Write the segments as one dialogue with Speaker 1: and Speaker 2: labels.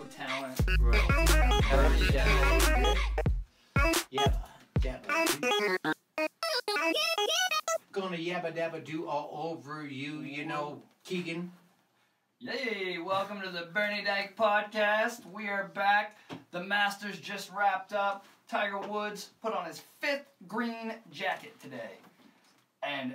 Speaker 1: talent.
Speaker 2: Right. Yabba. Gonna yabba dabba do all over you, you know, Keegan.
Speaker 1: Yay! Welcome to the Dyke Podcast. We are back. The Masters just wrapped up. Tiger Woods put on his 5th green jacket today. And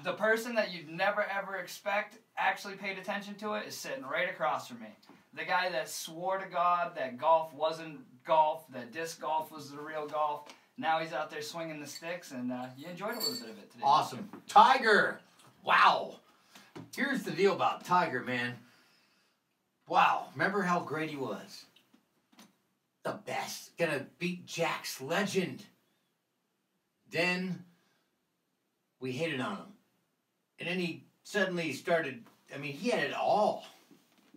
Speaker 1: the person that you'd never ever expect actually paid attention to it is sitting right across from me. The guy that swore to God that golf wasn't golf, that disc golf was the real golf. Now he's out there swinging the sticks, and you enjoyed a little bit of it today.
Speaker 2: Awesome. Tiger! Wow! Here's the deal about Tiger, man. Wow. Remember how great he was? The best. Gonna beat Jack's legend. Then we hated on him. And then he suddenly started, I mean, he had it all.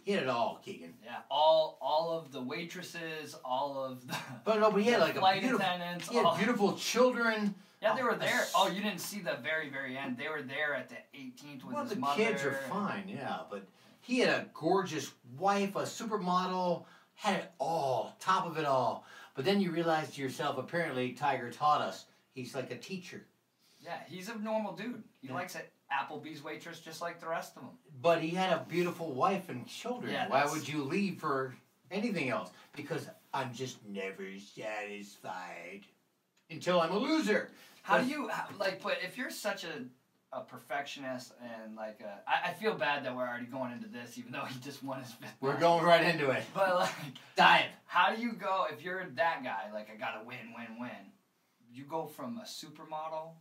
Speaker 2: He had it all, Keegan.
Speaker 1: Yeah, all of the waitresses, all of the
Speaker 2: but no, but he had like
Speaker 1: flight
Speaker 2: a beautiful,
Speaker 1: attendants.
Speaker 2: he had beautiful children.
Speaker 1: Yeah, they were there. Oh, you didn't see the very, very end. They were there at the 18th with his mother.
Speaker 2: Well, the kids are fine, yeah, but he had a gorgeous wife, a supermodel, had it all, top of it all. But then you realize to yourself, apparently Tiger taught us, he's like a teacher.
Speaker 1: Yeah, he's a normal dude. He likes it. Applebee's waitress just like the rest of them.
Speaker 2: But he had a beautiful wife and children.
Speaker 1: Yeah,
Speaker 2: why would you leave for anything else? Because I'm just never satisfied until I'm a loser.
Speaker 1: How do you, like, but if you're such a perfectionist and, like, I feel bad that we're already going into this, even though he just won his 5th.
Speaker 2: We're going right into it.
Speaker 1: But, like,
Speaker 2: dive.
Speaker 1: How do you go, if you're that guy, like, I gotta win, you go from a supermodel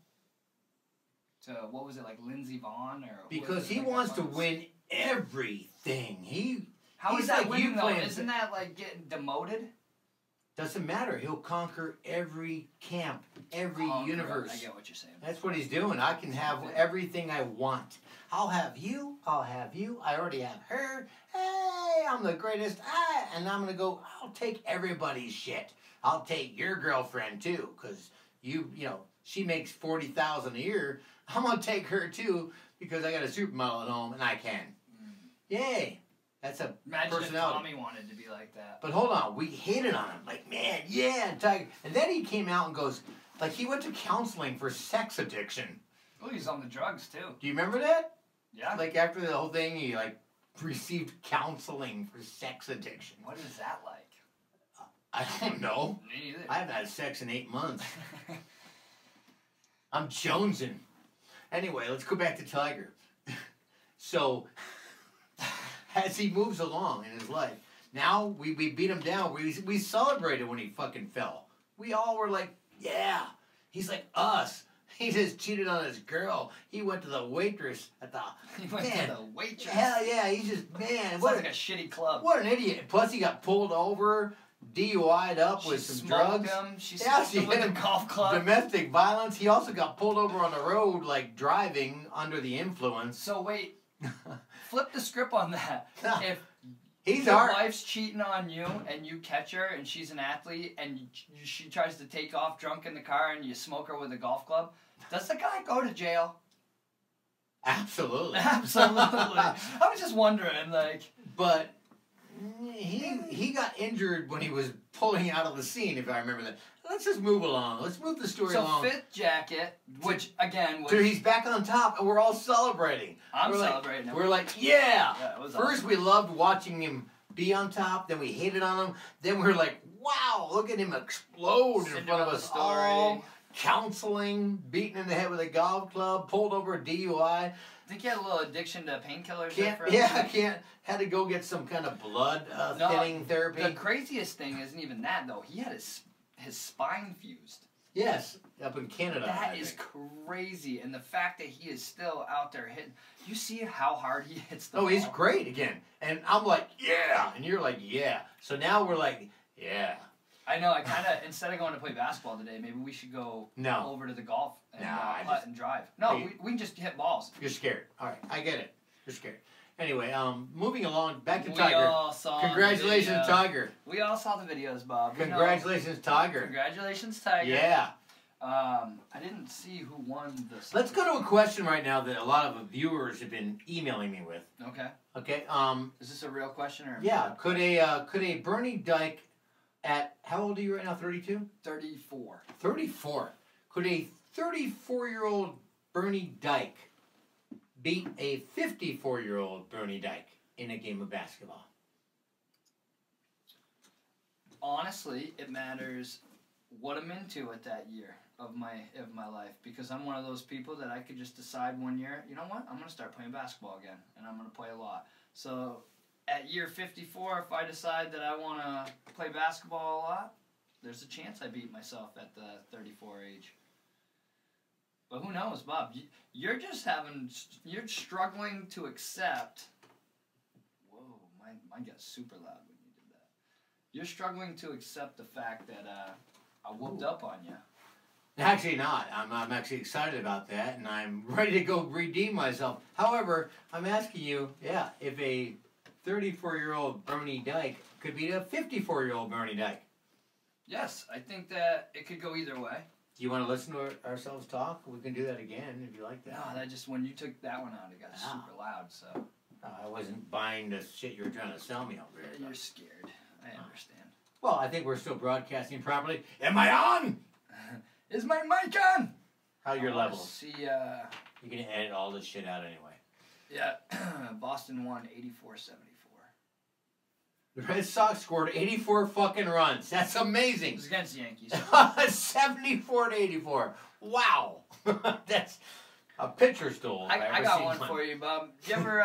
Speaker 1: to, what was it, like Lindsey Vonn? Or
Speaker 2: because he wants to win everything.
Speaker 1: How
Speaker 2: he's
Speaker 1: is that
Speaker 2: like
Speaker 1: winning, though?
Speaker 2: playing,
Speaker 1: Isn't that, like, getting demoted?
Speaker 2: Doesn't matter. He'll conquer every camp, every universe.
Speaker 1: I get what you're saying.
Speaker 2: That's what he's doing. I can have everything I want. I'll have you. I'll have you. I already have her. Hey, I'm the greatest. And I'm going to go, I'll take everybody's shit. I'll take your girlfriend, too, because you know, she makes $40,000 a year. I'm going to take her, too, because I got a supermodel at home, and I can. Yay. That's a
Speaker 1: Imagine
Speaker 2: personality.
Speaker 1: If Tommy wanted to be like that.
Speaker 2: But hold on, we hated on him. Like, man, yeah, Tiger. And then he came out and goes, like, he went to counseling for sex addiction.
Speaker 1: Oh, he's on the drugs, too.
Speaker 2: Do you remember that?
Speaker 1: Yeah.
Speaker 2: Like, after the whole thing, he, like, received counseling for sex addiction.
Speaker 1: What is that like?
Speaker 2: I don't know.
Speaker 1: Me neither.
Speaker 2: I haven't had sex in 8 months. I'm jonesing. Anyway, let's go back to Tiger. So, as he moves along in his life, now we beat him down. We celebrated when he fucking fell. We all were like, yeah, he's like us. He just cheated on his girl. He went to the waitress at the...
Speaker 1: He went to the waitress?
Speaker 2: Hell yeah, he's just, man.
Speaker 1: Sounds like a shitty club.
Speaker 2: What an idiot. Plus he got pulled over, DUI'd up with some drugs.
Speaker 1: She smoked him with a golf club.
Speaker 2: Domestic violence. He also got pulled over on the road, like driving under the influence.
Speaker 1: So wait, flip the script on that. If
Speaker 2: your
Speaker 1: wife's cheating on you and you catch her and she's an athlete and she tries to take off drunk in the car and you smoke her with a golf club, does the guy go to jail?
Speaker 2: Absolutely.
Speaker 1: Absolutely. I was just wondering, like...
Speaker 2: But he got injured when he was pulling out of the scene, if I remember that. Let's just move along. Let's move the story along.
Speaker 1: So 5th jacket, which again was...
Speaker 2: So he's back on top, and we're all celebrating.
Speaker 1: I'm celebrating.
Speaker 2: We're like, yeah!
Speaker 1: First
Speaker 2: awesome. We loved watching him be on top, then we hated on him, then we were like, wow, look at him explode in front of us all. Counseling, beaten in the head with a golf club, pulled over a DUI.
Speaker 1: I think he had a little addiction to painkillers.
Speaker 2: Had to go get some kind of blood thinning therapy.
Speaker 1: The craziest thing isn't even that, though. He had his spine fused.
Speaker 2: Yes, up in Canada.
Speaker 1: That is crazy. And the fact that he is still out there hitting. You see how hard he hits the ball?
Speaker 2: He's great again. And I'm like, yeah. And you're like, yeah. So now we're like, yeah.
Speaker 1: I know. I kind of, instead of going to play basketball today, maybe we should go over to the golf and putt and drive. No, we can just hit balls.
Speaker 2: You're scared. All right, I get it. You're scared. Anyway, moving along, back to
Speaker 1: we
Speaker 2: Tiger.
Speaker 1: All saw
Speaker 2: Congratulations,
Speaker 1: the
Speaker 2: Tiger.
Speaker 1: We all saw the videos, Bob.
Speaker 2: Congratulations, Tiger.
Speaker 1: Congratulations, Tiger.
Speaker 2: Yeah.
Speaker 1: I didn't see who won this.
Speaker 2: Let's go to a question right now that a lot of viewers have been emailing me with.
Speaker 1: Okay.
Speaker 2: Okay.
Speaker 1: Is this a real question or?
Speaker 2: Yeah. Could a Bernie Dyke at how old are you right now? 32.
Speaker 1: 34.
Speaker 2: 34. Could a 34-year-old Bernie Dyke beat a 54-year-old Bernie Dyke in a game of basketball?
Speaker 1: Honestly, it matters what I'm into at that year of my life, because I'm one of those people that I could just decide one year, you know what, I'm going to start playing basketball again, and I'm going to play a lot. So at year 54, if I decide that I want to play basketball a lot, there's a chance I beat myself at the 34 age. But who knows, Bob? You're struggling to accept. Whoa, mine got super loud when you did that. You're struggling to accept the fact that I whooped up on you.
Speaker 2: Actually not. I'm actually excited about that, and I'm ready to go redeem myself. However, I'm asking you, if a 34-year-old Bernie Dyke could beat a 54-year-old Bernie Dyke.
Speaker 1: Yes, I think that it could go either way.
Speaker 2: Do you want to listen to ourselves talk? We can do that again if you like that.
Speaker 1: No, when you took that one out, it got super loud, so.
Speaker 2: I wasn't buying the shit you were trying to sell me over here.
Speaker 1: You're scared. I understand.
Speaker 2: Well, I think we're still broadcasting properly. Am I on?
Speaker 1: Is my mic on?
Speaker 2: How are your levels?
Speaker 1: See,
Speaker 2: you're going to edit all this shit out anyway.
Speaker 1: Yeah, Boston won 84-74.
Speaker 2: The Red Sox scored 84 fucking runs. That's amazing.
Speaker 1: It was against the Yankees.
Speaker 2: 74-84. Wow. That's a pitcher stole.
Speaker 1: I got one for you, Bob. You ever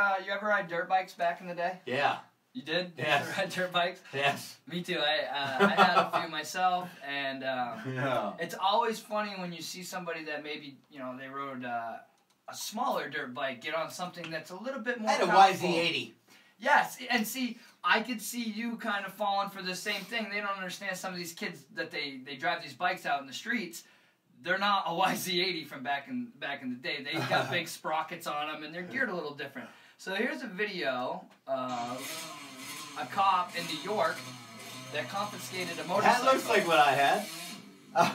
Speaker 1: ride dirt bikes back in the day?
Speaker 2: Yeah.
Speaker 1: You did?
Speaker 2: Yes.
Speaker 1: You ever ride dirt bikes?
Speaker 2: Yes.
Speaker 1: Me too. I had a few myself, and it's always funny when you see somebody that maybe, they rode a smaller dirt bike get on something that's a little bit more powerful.
Speaker 2: I had a YZ80.
Speaker 1: Yes, and see, I could see you kind of falling for the same thing. They don't understand some of these kids that they drive these bikes out in the streets. They're not a YZ80 from back in the day. They've got big sprockets on them, and they're geared a little different. So here's a video of a cop in New York that confiscated a motorcycle.
Speaker 2: That looks like what I had.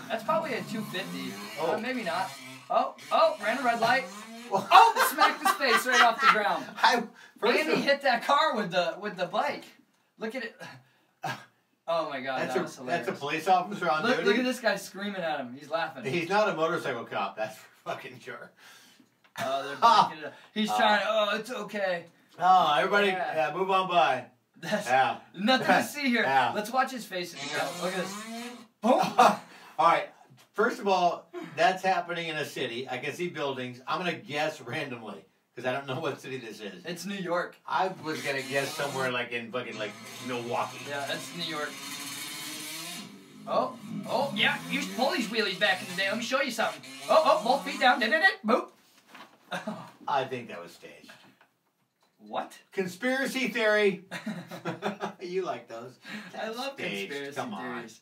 Speaker 1: That's probably a 250.
Speaker 2: Oh.
Speaker 1: Maybe not. Oh, ran a red light. Oh, smacked his face right off the ground. And he hit that car with the bike. Look at it. Oh my God, that was hilarious.
Speaker 2: That's a police officer on duty?
Speaker 1: Look at this guy screaming at him. He's laughing.
Speaker 2: He's not a motorcycle cop, that's for fucking sure.
Speaker 1: Oh, they're breaking it up. He's trying to, it's okay.
Speaker 2: Oh, everybody, move on by.
Speaker 1: Nothing to see here.
Speaker 2: Yeah.
Speaker 1: Let's watch his face. Look at this. Boom.
Speaker 2: All right. First of all, that's happening in a city. I can see buildings. I'm going to guess randomly because I don't know what city this is.
Speaker 1: It's New York.
Speaker 2: I was going to guess somewhere like in fucking Milwaukee.
Speaker 1: Yeah, that's New York. Oh, yeah. You used to pull these wheelies back in the day. Let me show you something. Oh, both feet down. Boop.
Speaker 2: I think that was staged.
Speaker 1: What?
Speaker 2: Conspiracy theory. You like those?
Speaker 1: I love conspiracy
Speaker 2: Come on.
Speaker 1: theories.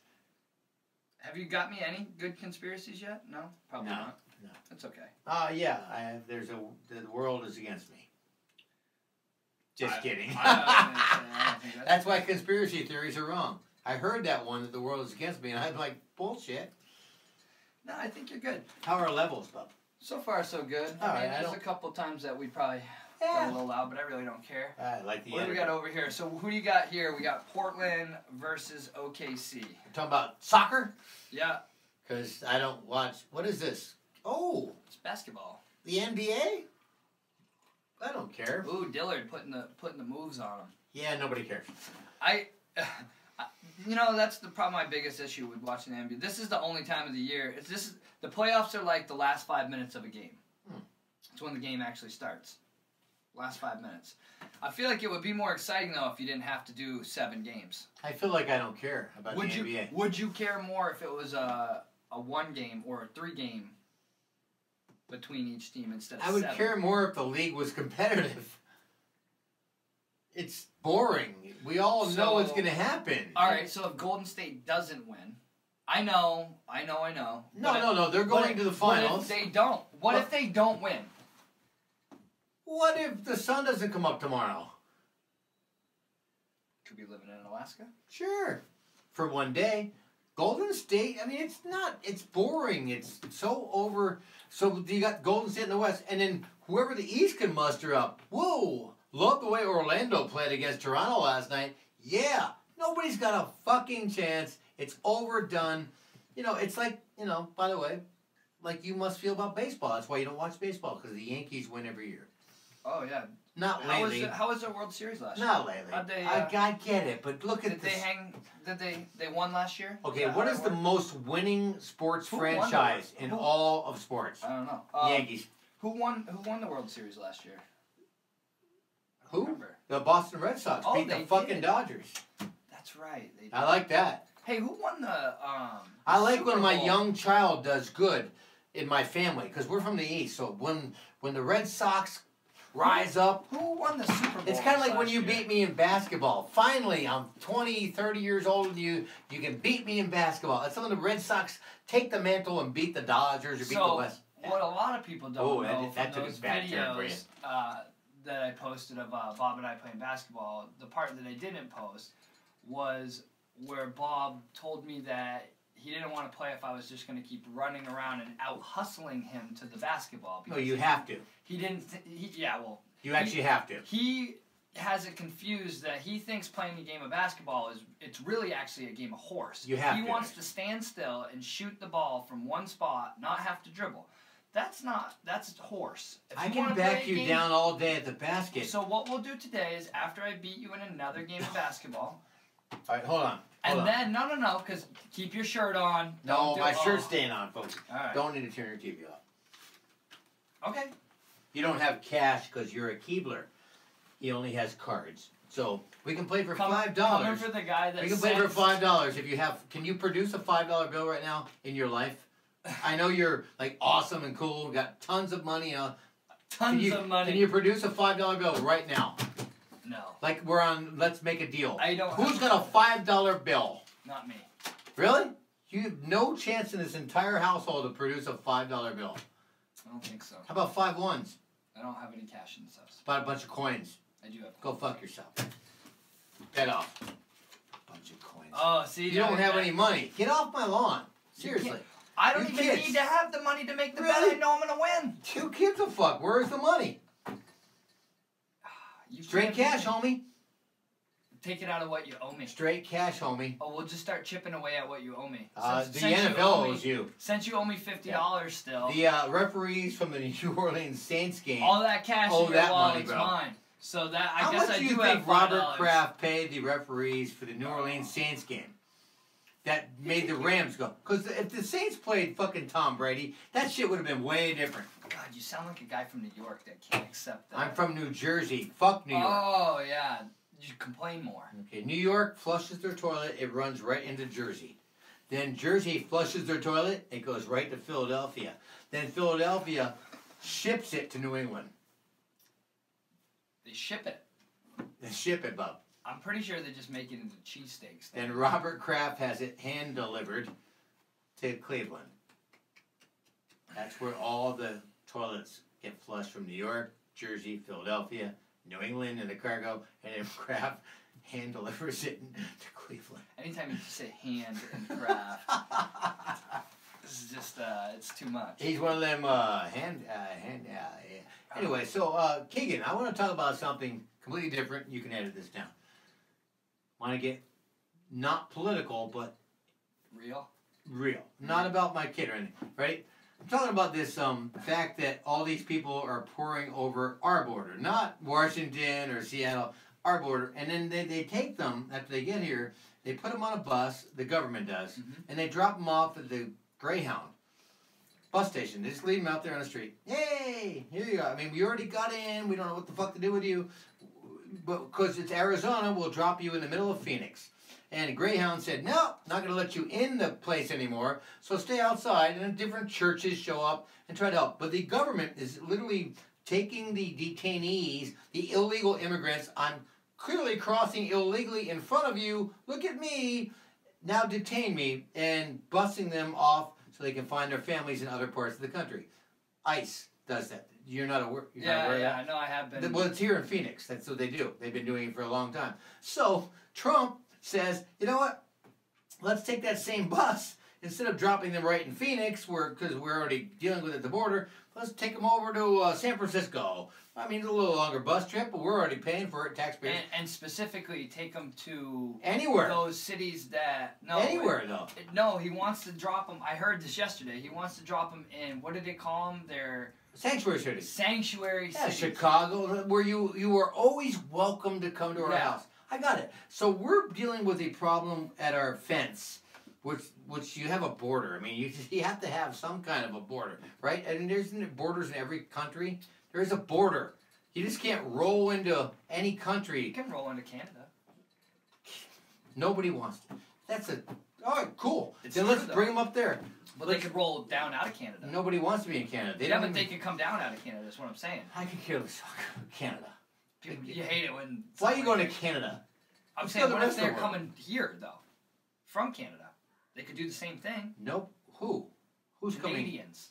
Speaker 1: Have you got me any good conspiracies yet? No? Probably not.
Speaker 2: No.
Speaker 1: That's okay.
Speaker 2: Yeah. The world is against me. Just kidding.
Speaker 1: I don't think
Speaker 2: that's why conspiracy theories are wrong. I heard that one that the world is against me, and I'm like, bullshit.
Speaker 1: No, I think you're good.
Speaker 2: How are our levels, bub?
Speaker 1: So far, so good. There's a couple times that we probably got a little loud, but I really don't care.
Speaker 2: I like the
Speaker 1: What do we got over here? So who do you got here? We got Portland versus OKC.
Speaker 2: You're talking about soccer?
Speaker 1: Yeah.
Speaker 2: Because I don't watch. What is this? Oh.
Speaker 1: It's basketball.
Speaker 2: The NBA? I don't care.
Speaker 1: Ooh, Dillard putting the moves on him.
Speaker 2: Yeah, nobody cares.
Speaker 1: That's probably my biggest issue with watching the NBA. This is the only time of the year. The playoffs are like the last 5 minutes of a game. It's when the game actually starts. Last 5 minutes. I feel like it would be more exciting, though, if you didn't have to do 7 games.
Speaker 2: I feel like I don't care about the NBA.
Speaker 1: Would you care more if it was a 1 game or a 3 game between each team instead of 7?
Speaker 2: I would care more if the league was competitive. It's boring. We all know what's going to happen.
Speaker 1: All right, so if Golden State doesn't win, I know.
Speaker 2: No. They're going to the finals.
Speaker 1: What if they don't? What if they don't win?
Speaker 2: What if the sun doesn't come up tomorrow?
Speaker 1: Could be living in Alaska.
Speaker 2: Sure. For one day. Golden State, I mean, it's boring. It's so over. So you got Golden State in the West, and then whoever the East can muster up. Whoa, love the way Orlando played against Toronto last night. Yeah, nobody's got a fucking chance. It's overdone. You know, it's like, you know, by the way, like you must feel about baseball. That's why you don't watch baseball, because the Yankees win every year.
Speaker 1: Oh, yeah.
Speaker 2: Not lately.
Speaker 1: How was their World Series last year?
Speaker 2: Not lately. I get it, but look at this.
Speaker 1: They won last year?
Speaker 2: Okay, what is the most winning sports franchise in all of sports?
Speaker 1: I don't know.
Speaker 2: Yankees.
Speaker 1: Who won the World Series last year?
Speaker 2: Who? The Boston Red Sox beat the fucking Dodgers.
Speaker 1: That's right. They did.
Speaker 2: I like that.
Speaker 1: Hey, who won the
Speaker 2: I like
Speaker 1: Super
Speaker 2: when my
Speaker 1: Bowl?
Speaker 2: young child does good in my family, because we're from the East. So when the Red Sox rise up.
Speaker 1: Who won the Super Bowl?
Speaker 2: It's kind of like when you
Speaker 1: last year?
Speaker 2: beat me in basketball. Finally, I'm 20, 30 years old, and you can beat me in basketball. It's when the Red Sox take the mantle and beat the Dodgers or beat the West.
Speaker 1: What a lot of people don't know
Speaker 2: that
Speaker 1: from
Speaker 2: took
Speaker 1: those
Speaker 2: a bad turn for you.
Speaker 1: videos that I posted of Bob and I playing basketball, the part that I didn't post was where Bob told me that he didn't want to play if I was just going to keep running around and out-hustling him to the basketball.
Speaker 2: No, you have to.
Speaker 1: He didn't...
Speaker 2: You actually have to.
Speaker 1: He has it confused that he thinks playing a game of basketball it's really actually a game of horse.
Speaker 2: You have
Speaker 1: He
Speaker 2: to.
Speaker 1: wants to stand still and shoot the ball from one spot, not have to dribble. That's horse. If
Speaker 2: I
Speaker 1: you
Speaker 2: can
Speaker 1: wanna
Speaker 2: back
Speaker 1: play a
Speaker 2: you
Speaker 1: game-
Speaker 2: down all day at the basket.
Speaker 1: So what we'll do today is after I beat you in another game of basketball,
Speaker 2: All right, hold on.
Speaker 1: then no, because keep your shirt on.
Speaker 2: No, my shirt's staying on, folks.
Speaker 1: All right.
Speaker 2: Don't need to turn your TV off.
Speaker 1: Okay.
Speaker 2: You don't have cash because you're a Keebler. He only has cards. So we can play for $5.
Speaker 1: Coming for the guy that
Speaker 2: We can play for $5 if you have. Can you produce a $5 bill right now in your life? I know you're like awesome and cool, got tons of money.
Speaker 1: Tons of money.
Speaker 2: Can you produce a $5 bill right now?
Speaker 1: No.
Speaker 2: Like we're on. Let's make a deal.
Speaker 1: I don't.
Speaker 2: Who's got a $5 bill?
Speaker 1: Not me.
Speaker 2: Really? You have no chance in this entire household to produce a $5 bill.
Speaker 1: I don't think so.
Speaker 2: How about 5 ones?
Speaker 1: I don't have any cash in this house.
Speaker 2: About a bunch of coins.
Speaker 1: I do have.
Speaker 2: Go fuck yourself. Get off. Bunch of coins.
Speaker 1: Oh, see.
Speaker 2: You don't have any money. Get off my lawn. Seriously.
Speaker 1: I don't
Speaker 2: You
Speaker 1: even
Speaker 2: kids.
Speaker 1: need to have the money to make the
Speaker 2: Really?
Speaker 1: bet. I know I'm gonna win.
Speaker 2: Who gives a fuck? Where's the money?
Speaker 1: You
Speaker 2: Straight
Speaker 1: can't
Speaker 2: cash, homie.
Speaker 1: Take it out of what you owe me.
Speaker 2: Straight cash, homie.
Speaker 1: Oh, we'll just start chipping away at what you owe me.
Speaker 2: The
Speaker 1: Since you
Speaker 2: NFL
Speaker 1: owe me-
Speaker 2: owes you.
Speaker 1: Since you owe me $50 still,
Speaker 2: The referees from the New Orleans Saints game.
Speaker 1: all that cash
Speaker 2: owe
Speaker 1: in your
Speaker 2: that
Speaker 1: wallet's
Speaker 2: money, bro.
Speaker 1: mine. So that
Speaker 2: How
Speaker 1: I guess
Speaker 2: much
Speaker 1: I
Speaker 2: do you
Speaker 1: do
Speaker 2: think
Speaker 1: have
Speaker 2: Robert
Speaker 1: $5.
Speaker 2: Kraft paid the referees for the New Orleans Saints game? That made the Rams go. Because if the Saints played fucking Tom Brady, that shit would have been way different.
Speaker 1: God, you sound like a guy from New York that can't accept that.
Speaker 2: I'm from New Jersey. Fuck New York.
Speaker 1: Oh yeah, you complain more.
Speaker 2: Okay, New York flushes their toilet, it runs right into Jersey. Then Jersey flushes their toilet, it goes right to Philadelphia. Then Philadelphia ships it to New England.
Speaker 1: They ship it.
Speaker 2: They ship it, bub.
Speaker 1: I'm pretty sure they just make it into cheesesteaks.
Speaker 2: Then Robert Kraft has it hand delivered to Cleveland. That's where all the toilets get flushed from New York, Jersey, Philadelphia, New England, and the cargo, and then Kraft hand delivers it to Cleveland.
Speaker 1: Anytime you say hand and craft, this is just it's too much.
Speaker 2: He's one of them yeah. Anyway, so Keegan, I want to talk about something completely different. You can edit this down. Want to get not political, but
Speaker 1: Real.
Speaker 2: Not about my kid or anything. Right? I'm talking about this fact that all these people are pouring over our border, not Washington or Seattle, our border, and then they take them after they get here. They put them on a bus. The government does, and they drop them off at the Greyhound bus station. They just leave them out there on the street. Yay! Here you go. I mean, we already got in. We don't know what the fuck to do with you, but because it's Arizona, we'll drop you in the middle of Phoenix. And Greyhound said, no, not going to let you in the place anymore, so stay outside. And then different churches show up and try to help. But the government is literally taking the detainees, the illegal immigrants. I'm clearly crossing illegally in front of you. Look at me. Now detain me, and busing them off so they can find their families in other parts of the country. ICE does that. You're not aware, not aware of that?
Speaker 1: I know I have been.
Speaker 2: Well, it's here in Phoenix. That's what they do. They've been doing it for a long time. So Trump says, you know what? let's take that same bus, instead of dropping them right in Phoenix, because we're already dealing with it at the border, let's take them over to San Francisco. I mean, it's a little longer bus trip, but we're already paying for it, taxpayers.
Speaker 1: And specifically take them to
Speaker 2: anywhere.
Speaker 1: Those cities that... No, he wants to drop them... I heard this yesterday. He wants to drop them in... What did they call them? Their...
Speaker 2: Sanctuary cities.
Speaker 1: Sanctuary cities.
Speaker 2: Chicago, where you are always welcome to come to our house. I got it. So we're dealing with a problem at our fence, which you have a border. I mean, you have to have some kind of a border, right? And there's borders in every country. There's a border. You just can't roll into any country.
Speaker 1: You can roll into Canada.
Speaker 2: Nobody wants to. All right, cool. Then let's bring them up there.
Speaker 1: Well, they could roll down out of Canada.
Speaker 2: Nobody wants to be in Canada.
Speaker 1: But they could come down out of Canada. That's what I'm saying.
Speaker 2: I could care less Canada.
Speaker 1: You hate it when...
Speaker 2: Why are you going to Canada?
Speaker 1: I'm saying, what if they're coming here, though? From Canada. They could do the same thing.
Speaker 2: Nope. Who's coming?
Speaker 1: Canadians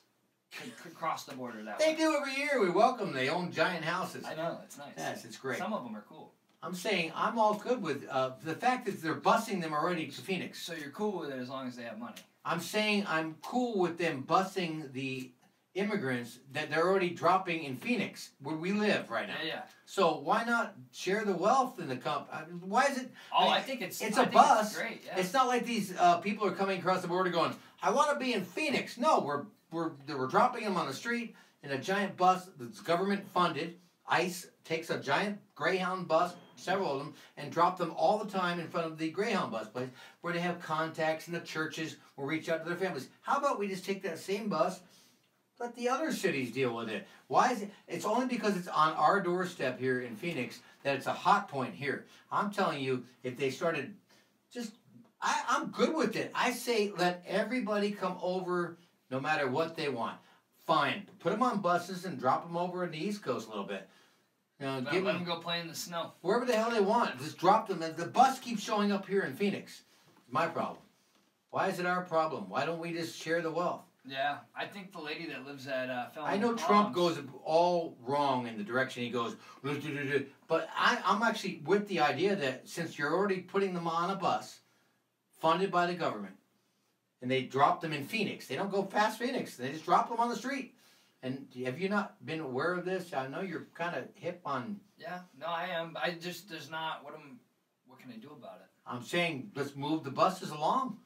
Speaker 1: could cross the border that way.
Speaker 2: They do every year. We welcome them. They own giant houses.
Speaker 1: I know. It's nice.
Speaker 2: Yes, it's great.
Speaker 1: Some of them are cool.
Speaker 2: I'm saying I'm all good with the fact that they're busing them already to Phoenix.
Speaker 1: So you're cool with it as long as they have money.
Speaker 2: I'm saying I'm cool with them busing the immigrants that they're already dropping in Phoenix, where we live right now.
Speaker 1: Yeah.
Speaker 2: So why not share the wealth in the why is it?
Speaker 1: I think it's
Speaker 2: a bus.
Speaker 1: It's great. Yeah.
Speaker 2: It's not like these people are coming across the border going, I want to be in Phoenix. No, we're dropping them on the street in a giant bus that's government funded. ICE takes a giant Greyhound bus, several of them, and drop them all the time in front of the Greyhound bus place where they have contacts in the churches will reach out to their families. How about we just take that same bus, let the other cities deal with it? Why is it? It's only because it's on our doorstep here in Phoenix that it's a hot point here. I'm telling you, if they started I'm good with it. I say let everybody come over no matter what they want. Fine. Put them on buses and drop them over in the East Coast a little bit.
Speaker 1: Let them go play in the snow.
Speaker 2: Wherever the hell they want. Just drop them. The bus keeps showing up here in Phoenix. My problem. Why is it our problem? Why don't we just share the wealth?
Speaker 1: Yeah, I think the lady that lives at
Speaker 2: I know Trump goes all wrong in the direction he goes, but I'm actually with the idea that since you're already putting them on a bus funded by the government, and they drop them in Phoenix, they don't go past Phoenix. They just drop them on the street. And have you not been aware of this? I know you're kind of hip on... Yeah,
Speaker 1: no, I am. There's not... What can I do about it?
Speaker 2: I'm saying, let's move the buses along.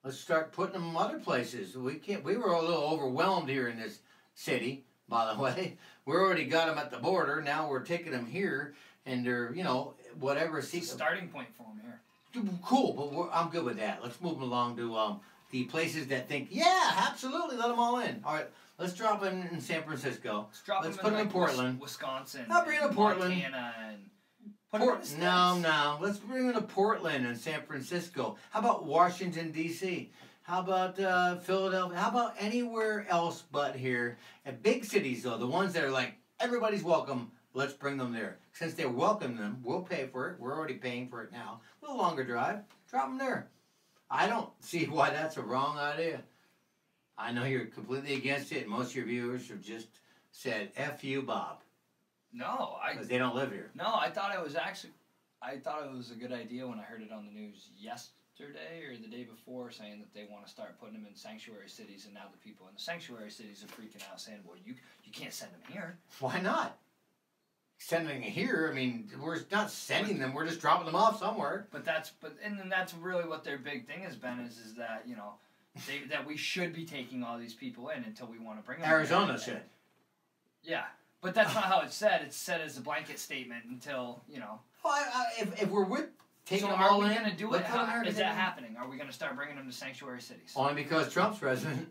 Speaker 2: Let's start putting them in other places. We were a little overwhelmed here in this city, by the way. We already got them at the border. Now we're taking them here, and they're, whatever...
Speaker 1: It's a starting point for them here.
Speaker 2: Cool, but I'm good with that. Let's move them along to the places that think, yeah, absolutely, let them all in. All right. Let's drop them in San Francisco. Let's put them in Portland.
Speaker 1: Wisconsin.
Speaker 2: I'll bring them to Portland.
Speaker 1: Montana and
Speaker 2: No. Let's bring them to Portland and San Francisco. How about Washington, D.C.? How about Philadelphia? How about anywhere else but here? At big cities, though, the ones that are like, everybody's welcome, let's bring them there. Since they welcome them, we'll pay for it. We're already paying for it now. A little longer drive. Drop them there. I don't see why that's a wrong idea. I know you're completely against it, and most of your viewers have just said, F you, Bob.
Speaker 1: No,
Speaker 2: because they don't live here.
Speaker 1: No, I thought it was a good idea when I heard it on the news yesterday or the day before, saying that they want to start putting them in sanctuary cities, and now the people in the sanctuary cities are freaking out, saying, well, you can't send them here.
Speaker 2: Why not? Sending them here, I mean, we're not sending them, we're just dropping them off somewhere.
Speaker 1: And then that's really what their big thing has been, is that, that we should be taking all these people in until we want to bring them.
Speaker 2: Arizona said.
Speaker 1: Yeah, but that's not how it's said. It's said as a blanket statement until,
Speaker 2: Well, if we're taking them
Speaker 1: all
Speaker 2: in...
Speaker 1: So are we going to do it? Is that happening? Are we going to start bringing them to sanctuary cities?
Speaker 2: Only because Trump's president.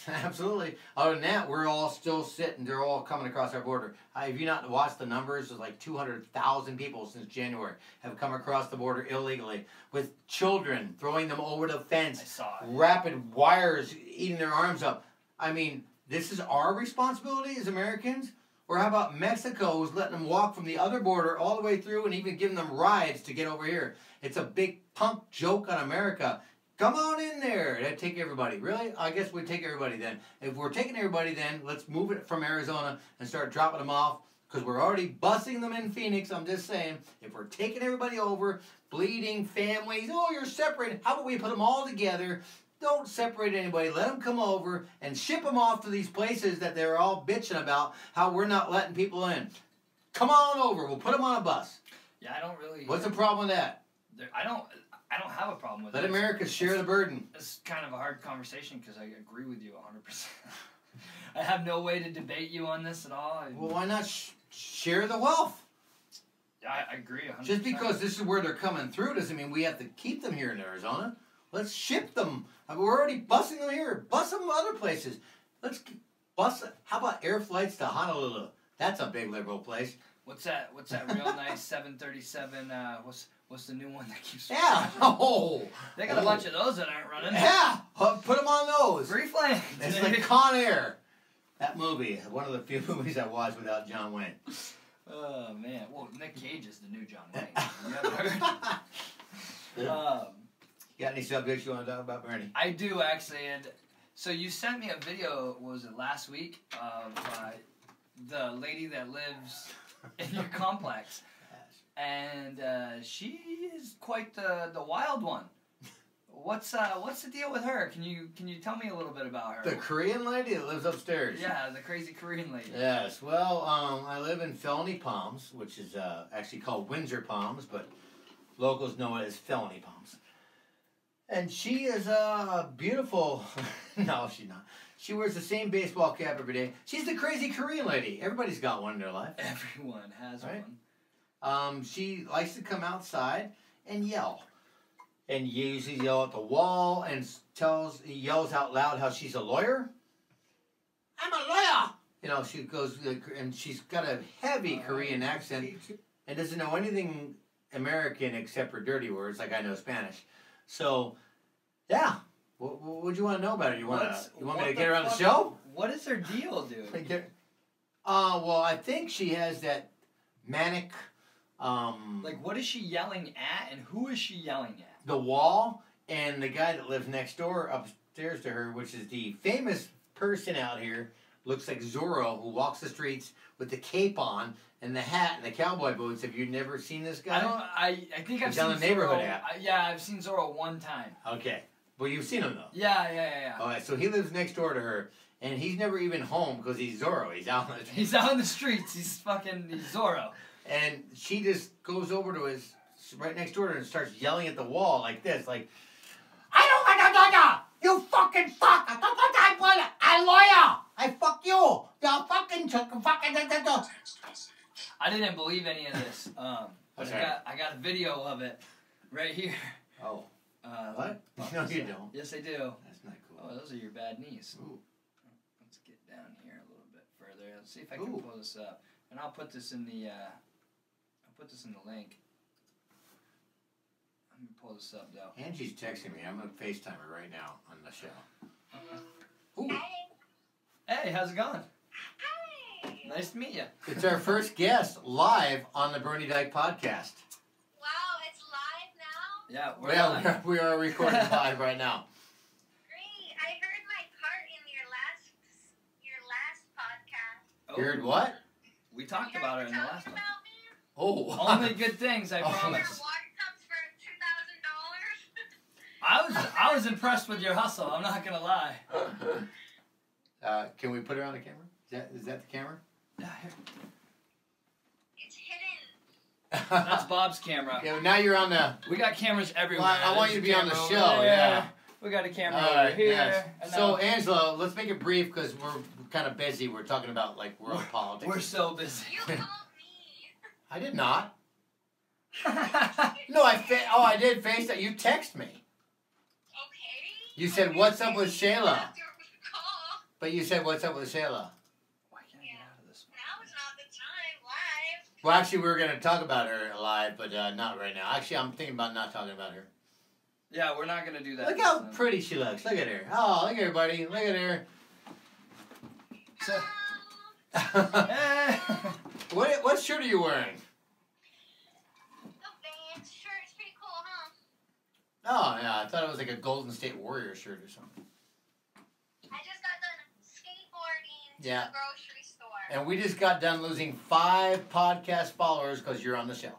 Speaker 2: Absolutely. Other than that, we're all still sitting. They're all coming across our border. Have you not watched the numbers? There's like 200,000 people since January have come across the border illegally with children throwing them over the fence.
Speaker 1: I saw it.
Speaker 2: Rapid wires eating their arms up. I mean, this is our responsibility as Americans? Or how about Mexico who's letting them walk from the other border all the way through and even giving them rides to get over here? It's a big punk joke on America. Come on in there. That'd take everybody. Really? I guess we'd take everybody then. If we're taking everybody then, let's move it from Arizona and start dropping them off Because we're already busing them in Phoenix. I'm just saying, if we're taking everybody over, bleeding, families, oh, you're separated. How about we put them all together? Don't separate anybody. Let them come over and ship them off to these places that they're all bitching about how we're not letting people in. Come on over. We'll put them on a bus.
Speaker 1: Yeah, I don't really...
Speaker 2: What's the problem with that?
Speaker 1: I don't have a problem with it.
Speaker 2: Let America share the burden.
Speaker 1: It's kind of a hard conversation because I agree with you 100%. I have no way to debate you on this at all.
Speaker 2: Well, why not share the wealth?
Speaker 1: I agree 100%.
Speaker 2: Just because this is where they're coming through doesn't mean we have to keep them here in Arizona. Let's ship them. I mean, we're already busing them here. Bus them other places. Let's bus. How about air flights to Honolulu? That's a big liberal place.
Speaker 1: What's that real nice 737? What's the new one that keeps?
Speaker 2: Yeah. Oh.
Speaker 1: They got a bunch of those that aren't running.
Speaker 2: Yeah. Put them on those.
Speaker 1: Free flames.
Speaker 2: It's like Con Air. That movie, one of the few movies I watched without John Wayne.
Speaker 1: Oh man. Well, Nick Cage is the new John Wayne. You haven't heard?
Speaker 2: You got any subjects you want to talk about, Bernie?
Speaker 1: I do actually, and so you sent me a video. Was it last week of the lady that lives in your complex, and she is quite the wild one. What's the deal with her? Can you tell me a little bit about her?
Speaker 2: The Korean lady that lives upstairs.
Speaker 1: Yeah, the crazy Korean lady.
Speaker 2: Yes. Well, I live in Felony Palms, which is actually called Windsor Palms, but locals know it as Felony Palms. And she is beautiful. No, she's not. She wears the same baseball cap every day. She's the crazy Korean lady. Everybody's got one in their life.
Speaker 1: Everyone has
Speaker 2: right?
Speaker 1: one.
Speaker 2: She likes to come outside and yell. And usually yell at the wall and yells out loud how she's a lawyer. I'm a lawyer! You know, she goes, and she's got a heavy Korean accent and doesn't know anything American except for dirty words, like I know Spanish. So, yeah. What would you want to know about her? You want me to get her on the show?
Speaker 1: What is her deal, dude?
Speaker 2: Well, I think she has that manic...
Speaker 1: like, what is she yelling at, and who is she yelling at?
Speaker 2: The wall, and the guy that lives next door upstairs to her, which is the famous person out here, looks like Zorro, who walks the streets with the cape on and the hat and the cowboy boots. Have you never seen this guy?
Speaker 1: I think I've
Speaker 2: He's
Speaker 1: seen
Speaker 2: on the neighborhood
Speaker 1: Zorro.
Speaker 2: app.
Speaker 1: Yeah, I've seen Zorro one time.
Speaker 2: Okay. Well, you've seen him, though.
Speaker 1: Yeah.
Speaker 2: All right, so he lives next door to her, and he's never even home because he's Zorro. He's out on the streets.
Speaker 1: He's out in the streets. He's Zorro.
Speaker 2: And she just goes over to his, right next door to her and starts yelling at the wall like this, like, I don't want to, you fucking fuck, I lawyer, I fuck you fucking.
Speaker 1: I didn't believe any of this, but I got a video of it right here.
Speaker 2: Oh. What? No, you don't.
Speaker 1: Yes, I do.
Speaker 2: That's not cool.
Speaker 1: Oh, those are your bad knees.
Speaker 2: Ooh.
Speaker 1: Let's get down here a little bit further. Let's see if I can pull this up. And I'll put this in the link. Let me pull this up, though.
Speaker 2: Angie's texting me. I'm going to FaceTime her right now on the show. Ooh.
Speaker 3: Hey.
Speaker 1: Hey, how's it going?
Speaker 3: Hey.
Speaker 1: Nice to meet you.
Speaker 2: It's our first guest live on the Bernie Dyke Podcast.
Speaker 3: Wow, it's live now?
Speaker 1: Yeah, we're live.
Speaker 2: We are recording live right now.
Speaker 3: Great. I heard my part in your last podcast.
Speaker 1: Oh,
Speaker 2: You heard what?
Speaker 1: We talked about her in the last one.
Speaker 3: About me?
Speaker 2: Oh.
Speaker 1: Only good things, I
Speaker 2: Oh.
Speaker 3: Your
Speaker 1: promise.
Speaker 3: water cups for $2,000?
Speaker 1: I was impressed with your hustle. I'm not gonna lie.
Speaker 2: Can we put her on the camera? Is that the camera?
Speaker 1: Yeah, here.
Speaker 3: It's hidden.
Speaker 1: That's Bob's camera.
Speaker 2: Yeah, now you're on the...
Speaker 1: We got cameras everywhere.
Speaker 2: Well, I want
Speaker 1: There's
Speaker 2: you to
Speaker 1: a
Speaker 2: be on the
Speaker 1: camera
Speaker 2: show,
Speaker 1: over there.
Speaker 2: yeah.
Speaker 1: We got a camera
Speaker 2: All
Speaker 1: over
Speaker 2: right,
Speaker 1: here.
Speaker 2: yes.
Speaker 1: And
Speaker 2: So,
Speaker 1: now-
Speaker 2: Angela, let's make it brief because we're kind of busy. We're talking about, like, world politics.
Speaker 1: We're so busy.
Speaker 3: You called me.
Speaker 2: I did not. No, I did face that. You text me.
Speaker 3: Okay.
Speaker 2: You said, what's up with Shayla?
Speaker 3: After call.
Speaker 2: But you said, what's up with Shayla?
Speaker 1: Why can't I get out of this one?
Speaker 3: Now is not the time. Live.
Speaker 2: Well, actually, we were going to talk about her live, but not right now. Actually, I'm thinking about not talking about her.
Speaker 1: Yeah, we're not gonna do that.
Speaker 2: Look how pretty she looks. Look at her. Oh, look at everybody. Look at her.
Speaker 1: So,
Speaker 2: What shirt are you wearing?
Speaker 3: The Vans shirt is pretty cool, huh?
Speaker 2: Oh, yeah. I thought it was like a Golden State Warrior shirt or something.
Speaker 3: I just got done skateboarding to
Speaker 2: Yeah.
Speaker 3: the grocery store.
Speaker 2: And we just got done losing 5 podcast followers because you're on the show.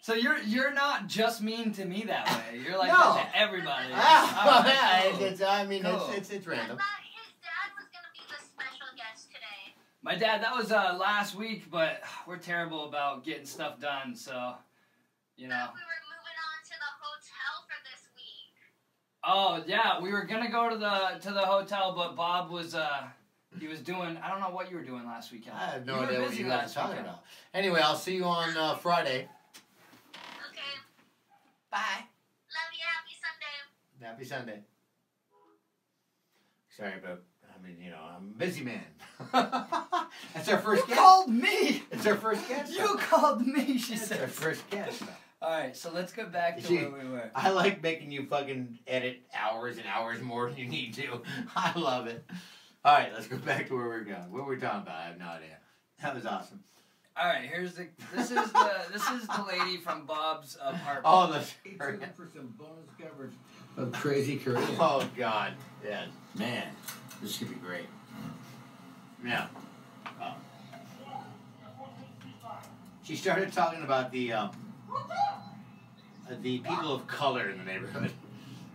Speaker 1: So you're not just mean to me that way. You're like
Speaker 2: No.
Speaker 1: that to everybody.
Speaker 2: Ah,
Speaker 1: Alright,
Speaker 2: yeah,
Speaker 1: cool.
Speaker 2: it's random.
Speaker 3: I thought his dad was going to be the special guest today.
Speaker 1: My dad, that was last week, but we're terrible about getting stuff done, so, you know.
Speaker 3: We were moving on to the hotel for this week.
Speaker 1: Oh, yeah, we were going to go to the hotel, but Bob was, he was doing, I don't know what you were doing last weekend.
Speaker 2: I have no
Speaker 1: You were
Speaker 2: idea what
Speaker 1: busy
Speaker 2: you guys are
Speaker 1: last
Speaker 2: talking
Speaker 1: weekend.
Speaker 2: about. Anyway, I'll see you on Friday.
Speaker 3: Okay.
Speaker 2: Bye.
Speaker 3: Love you. Happy Sunday.
Speaker 2: Happy Sunday. Sorry, but I'm a busy man. That's our first
Speaker 1: You
Speaker 2: guest.
Speaker 1: called me!
Speaker 2: It's our first guest.
Speaker 1: You called me, she
Speaker 2: It's
Speaker 1: said.
Speaker 2: our first guest.
Speaker 1: Alright, so let's go back to
Speaker 2: See,
Speaker 1: where we were.
Speaker 2: I like making you fucking edit hours and hours more than you need to. I love it. All right, let's go back to where we're going. What were we talking about? I have no idea. That was awesome.
Speaker 1: Alright, this is the lady from Bob's apartment.
Speaker 2: Oh, the
Speaker 4: For some bonus coverage of Crazy Korean.
Speaker 2: Oh God, yes, man, this could be great. Yeah. She started talking about the people of color in the neighborhood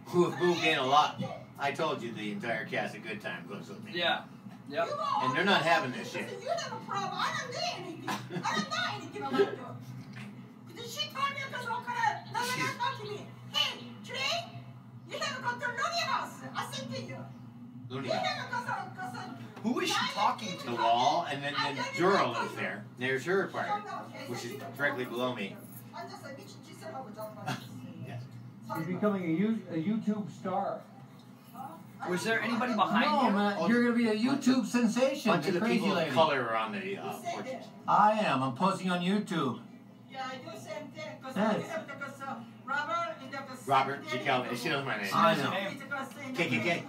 Speaker 2: who have moved in a lot. I told you the entire cast of Good Time goes with me.
Speaker 1: Yeah. Yep.
Speaker 2: And they're not having this shit.
Speaker 5: You have a problem. I don't do anything. I don't know anything about you. She told me because I'm talk to me. Hey, today you haven't got to Looney House. I said to you.
Speaker 2: Looney
Speaker 5: You
Speaker 2: House.
Speaker 5: haven't got to.
Speaker 1: Who is she talking
Speaker 2: The
Speaker 1: to?
Speaker 2: wall, and then Jura lives there. There's her apartment, which is directly below me. Yes.
Speaker 4: She's becoming a YouTube star.
Speaker 1: Was there anybody behind
Speaker 4: No,
Speaker 1: you?
Speaker 4: man, you're gonna be a YouTube sensation.
Speaker 2: Bunch of the
Speaker 4: Crazy
Speaker 2: people
Speaker 4: lady.
Speaker 2: of color are on the porches.
Speaker 4: I am. I'm posting on YouTube.
Speaker 5: Yeah, I do the same thing. Because
Speaker 4: Yes.
Speaker 5: you have to Robert and the
Speaker 2: Robert, she called me. She knows my name.
Speaker 4: I know.
Speaker 2: KKK.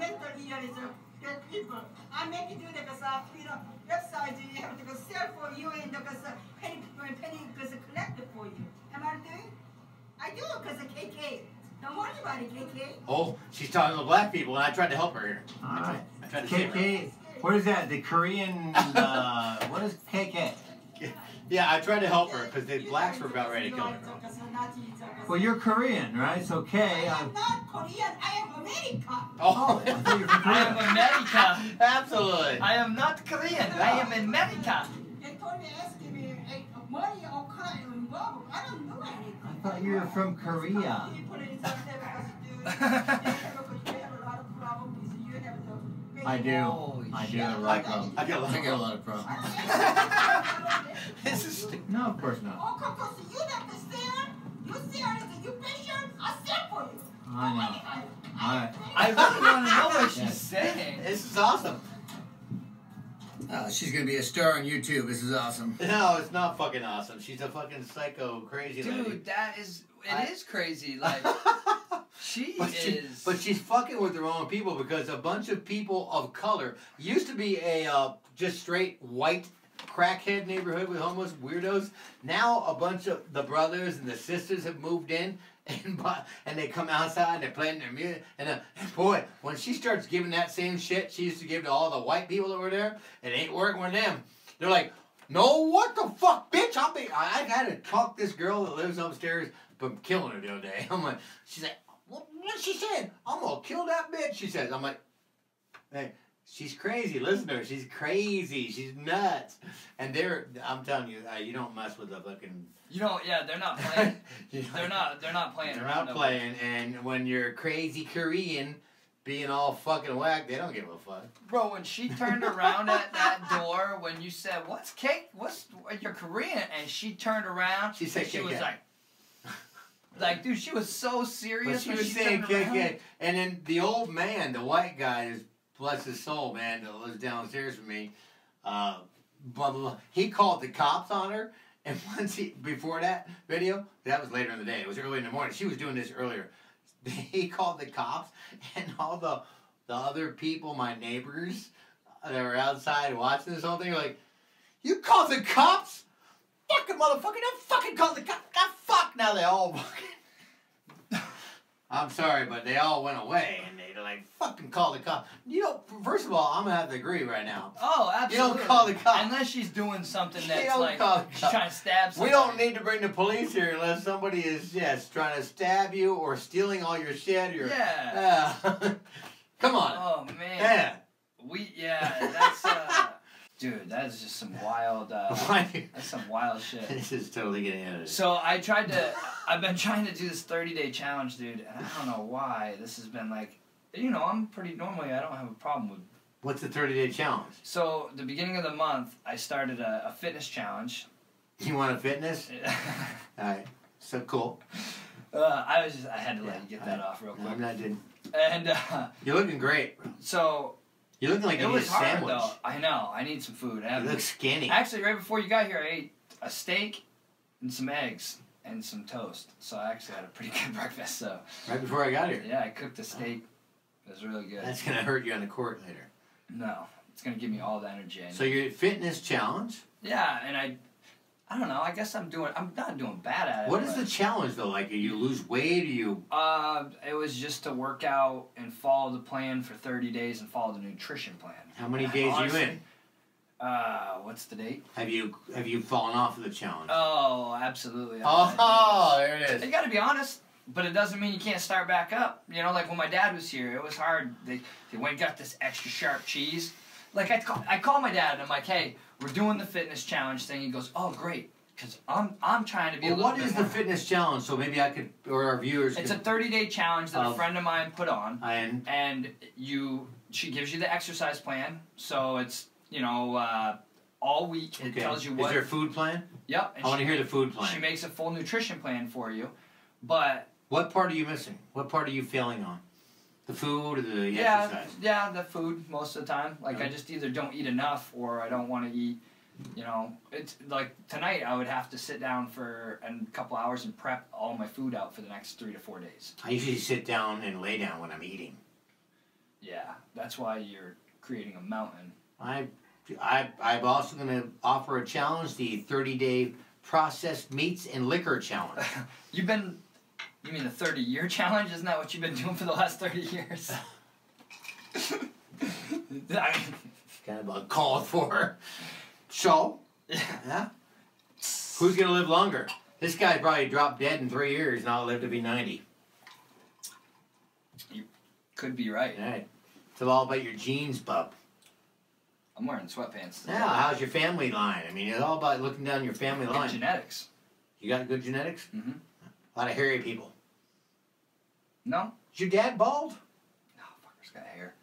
Speaker 5: People. I make you do that because website you have to sell for you and because penny because collected for you. Am I doing? I do because of KK. Don't worry about it, KK.
Speaker 2: Oh, she's talking to black people, and I tried to help her here.
Speaker 4: Alright.
Speaker 2: I tried to save her.
Speaker 4: KK. What is that? The Korean. What is KK?
Speaker 2: Yeah, I tried to help her because the blacks were about ready to kill her.
Speaker 4: Well, you're Korean, right? So K.
Speaker 5: I am not Korean. I am American.
Speaker 2: Oh,
Speaker 4: I thought you were from
Speaker 1: I am
Speaker 4: Korea.
Speaker 1: America.
Speaker 2: absolutely.
Speaker 1: I am not Korean. I am America.
Speaker 5: They told me, asking me, hey, money or crime involved. I don't know anything.
Speaker 4: I thought you were from Korea. I do.
Speaker 1: Holy
Speaker 4: I do.
Speaker 1: shit.
Speaker 4: have a lot of problems.
Speaker 2: I got a lot of
Speaker 4: I got a lot of problems.
Speaker 2: This is stupid.
Speaker 4: No, of course not.
Speaker 5: Oh, because you have to stare. You stare at you patient. I stare for you.
Speaker 4: I know.
Speaker 1: I really want to know what
Speaker 4: Yeah.
Speaker 1: she's saying.
Speaker 2: This is awesome.
Speaker 4: She's gonna be a star on YouTube. This is awesome.
Speaker 2: No, it's not fucking awesome. She's a fucking psycho, crazy lady.
Speaker 1: Dude, that is, it is crazy. Like, she
Speaker 2: But
Speaker 1: is.
Speaker 2: but she's fucking with the wrong people because a bunch of people of color used to be a just straight white crackhead neighborhood with homeless weirdos. Now a bunch of the brothers and the sisters have moved in and they come outside and they're playing their music. And boy, when she starts giving that same shit she used to give to all the white people that were there, it ain't working with them. They're like, no, what the fuck, bitch? I had to talk this girl that lives upstairs, but I'm killing her the other day. I'm like, she's like, what she said? I'm gonna kill that bitch. She says, I'm like, hey, she's crazy. Listen to her. She's crazy. She's nuts. And I'm telling you, you don't mess with the fucking.
Speaker 1: You know, yeah, they're not playing. They're not playing.
Speaker 2: They're
Speaker 1: around
Speaker 2: not
Speaker 1: up
Speaker 2: playing. And when you're crazy Korean, being all fucking whack, they don't give a fuck.
Speaker 1: Bro, when she turned around at that door, when you said, "What's cake? You're Korean?" and she turned around,
Speaker 2: She said
Speaker 1: she was
Speaker 2: KK.
Speaker 1: like, dude, she was so serious.
Speaker 2: But she
Speaker 1: when
Speaker 2: was saying
Speaker 1: turned around.
Speaker 2: KK. And then the old man, the white guy, is bless his soul, man, that lives downstairs from me. Blah, blah, blah. He called the cops on her. And before that video, that was later in the day. It was early in the morning. She was doing this earlier. He called the cops, and all the other people, my neighbors, that were outside watching this whole thing, were like, "You called the cops? Fucking motherfucker! Don't fucking call the cops! God, fuck!" Now they all fucking. I'm sorry, but they all went away, and they like fucking called the cop. You know, first of all, I'm gonna have to agree right now.
Speaker 1: Oh, absolutely.
Speaker 2: You don't call the cops.
Speaker 1: Unless she's doing something
Speaker 2: You
Speaker 1: that's
Speaker 2: don't
Speaker 1: like
Speaker 2: call the
Speaker 1: she's
Speaker 2: cops.
Speaker 1: trying to stab somebody.
Speaker 2: We don't need to bring the police here unless somebody is, yes, trying to stab you or stealing all your shit. Or,
Speaker 1: Yeah.
Speaker 2: Come on.
Speaker 1: Oh man.
Speaker 2: Yeah.
Speaker 1: That's dude, that is just some wild that's some wild shit.
Speaker 2: This is totally getting out of it.
Speaker 1: So I've been trying to do this 30-day challenge, dude, and I don't know why. This has been like, I'm normally I don't have a problem with.
Speaker 2: What's the 30-day challenge?
Speaker 1: So the beginning of the month, I started a fitness challenge.
Speaker 2: You want a fitness? Alright. So cool.
Speaker 1: I had to let you get that off real quick.
Speaker 2: No, I'm not doing.
Speaker 1: And
Speaker 2: You're looking great, bro.
Speaker 1: so
Speaker 2: You're looking like
Speaker 1: it
Speaker 2: you need a
Speaker 1: was hard
Speaker 2: sandwich.
Speaker 1: though. I know. I need some food.
Speaker 2: You look skinny.
Speaker 1: Actually, right before you got here, I ate a steak and some eggs and some toast. So I actually had a pretty good breakfast. So
Speaker 2: Right before I got here.
Speaker 1: yeah, I cooked a steak. It was really good.
Speaker 2: That's gonna hurt you on the court later.
Speaker 1: No, it's gonna give me all the energy I need.
Speaker 2: So your fitness challenge.
Speaker 1: Yeah, and I don't know. I guess I'm not doing bad at it.
Speaker 2: What is
Speaker 1: but,
Speaker 2: the challenge though? Like, you lose weight, or you?
Speaker 1: It was just to work out and follow the plan for 30 days and follow the nutrition plan.
Speaker 2: How many days
Speaker 1: Honestly,
Speaker 2: are you in?
Speaker 1: What's the date?
Speaker 2: Have you fallen off of the challenge?
Speaker 1: Oh, absolutely.
Speaker 2: Oh, there it
Speaker 1: You
Speaker 2: is.
Speaker 1: got to be honest, but it doesn't mean you can't start back up. Like when my dad was here, it was hard. They went and got this extra sharp cheese. Like I call my dad and I'm like, hey, we're doing the fitness challenge thing. He goes, oh great, because I'm trying to be.
Speaker 2: Well,
Speaker 1: a little
Speaker 2: what
Speaker 1: bit
Speaker 2: is
Speaker 1: more.
Speaker 2: the fitness challenge? So maybe I could, or our viewers.
Speaker 1: It's a
Speaker 2: could,
Speaker 1: 30-day challenge that a friend of mine put on,
Speaker 2: and
Speaker 1: she gives you the exercise plan. So it's all week. It tells you what.
Speaker 2: Is there a food plan?
Speaker 1: Yep.
Speaker 2: I want to hear the food plan.
Speaker 1: She makes a full nutrition plan for you, but.
Speaker 2: What part are you missing? What part are you failing on? The food or the exercise?
Speaker 1: Yeah, the food most of the time. Like
Speaker 2: Okay.
Speaker 1: I just either don't eat enough or I don't want to eat. It's like tonight I would have to sit down for a couple hours and prep all my food out for the next 3 to 4 days.
Speaker 2: I usually sit down and lay down when I'm eating.
Speaker 1: Yeah, that's why you're creating a mountain.
Speaker 2: I'm also going to offer a challenge, the 30-day processed meats and liquor challenge.
Speaker 1: You mean the 30-year challenge? Isn't that what you've been doing for the last 30 years?
Speaker 2: Kind of uncalled for. So, yeah. Who's going to live longer? This guy probably dropped dead in 3 years and I'll live to be 90.
Speaker 1: You could be right.
Speaker 2: All right. It's all about your genes, bub.
Speaker 1: I'm wearing sweatpants today.
Speaker 2: Yeah, how's your family line? I mean, it's all about looking down your family
Speaker 1: Good
Speaker 2: line.
Speaker 1: genetics.
Speaker 2: You got good genetics?
Speaker 1: Mm-hmm.
Speaker 2: A lot of hairy people.
Speaker 1: No?
Speaker 2: Is your dad bald?
Speaker 1: No, fucker's got hair.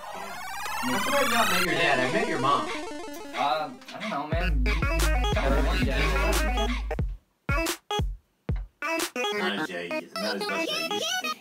Speaker 2: How come I've not met your dad? I met your mom.
Speaker 1: I don't know, man. Kind of one dad.
Speaker 2: Not as much as I used to think.